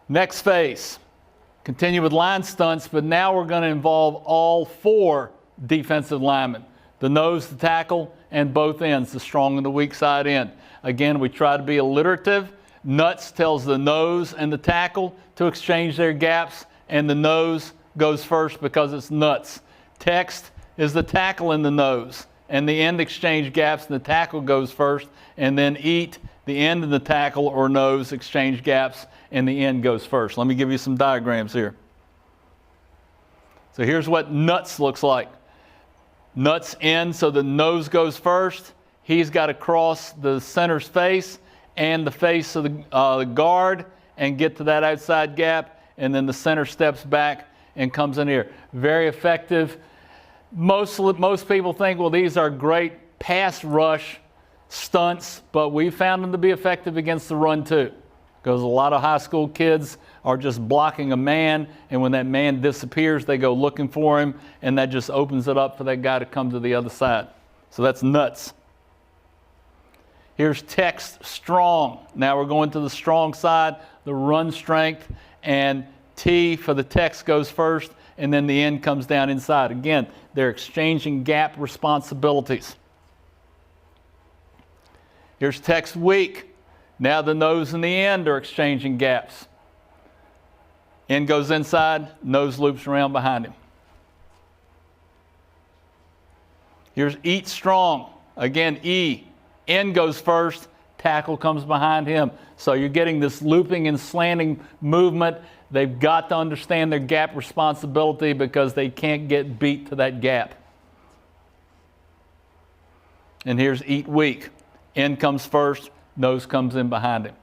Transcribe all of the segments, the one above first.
Next phase, continue with line stunts, but now we're going to involve all 4 defensive linemen, the nose, the tackle, and both ends, the strong and the weak side end. Again, we try to be alliterative. Nuts tells the nose and the tackle to exchange their gaps, and the nose goes first because it's nuts. Text is the tackle and the nose, and the end exchange gaps, and the tackle goes first, and then eat, the end of the tackle or nose exchange gaps, and the end goes first. Let me give you some diagrams here. So here's what nuts looks like. Nuts end, so the nose goes first. He's got to cross the center's face and the face of the guard and get to that outside gap, and then the center steps back and comes in here. Very effective. Most people think, well, these are great pass rush stunts, but we found them to be effective against the run too, because a lot of high school kids are just blocking a man, and when that man disappears, they go looking for him, and that just opens it up for that guy to come to the other side. So that's nuts. Here's text strong. Now we're going to the strong side, the run strength, and T for the text goes first, and then the end comes down inside. Again, they're exchanging gap responsibilities. Here's text weak. Now the nose and the end are exchanging gaps. End goes inside, nose loops around behind him. Here's eat strong. Again, E. End goes first, tackle comes behind him. So you're getting this looping and slanting movement. They've got to understand their gap responsibility because they can't get beat to that gap. And here's eat weak. End comes first, nose comes in behind him.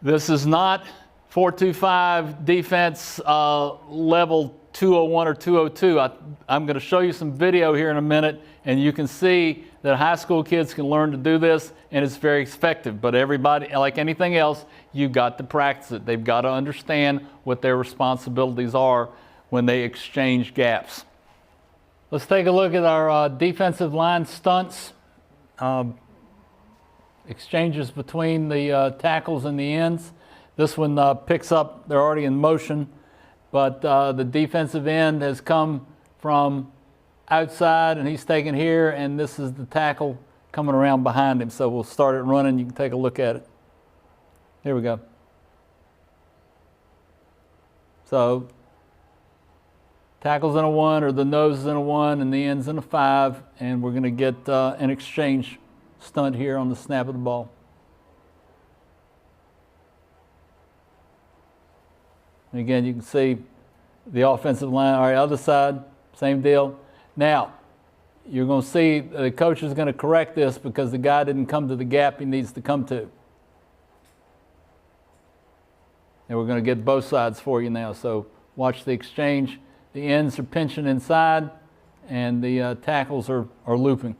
This is not 4-2-5 defense level 201 or 202. I'm going to show you some video here in a minute, and you can see that high school kids can learn to do this, and it's very effective. But everybody, like anything else, you've got to practice it. They've got to understand what their responsibilities are when they exchange gaps. Let's take a look at our defensive line stunts. Exchanges between the tackles and the ends. This one picks up, they're already in motion, but the defensive end has come from outside and he's taken here, and this is the tackle coming around behind him. So we'll start it running, you can take a look at it. Here we go. So tackle's in a 1, or the nose is in a 1, and the end's in a 5, and we're going to get an exchange stunt here on the snap of the ball. And again, you can see the offensive line. All right, other side, same deal. Now, you're going to see the coach is going to correct this because the guy didn't come to the gap he needs to come to. And we're going to get both sides for you now. So watch the exchange. The ends are pinching inside, and the tackles are looping.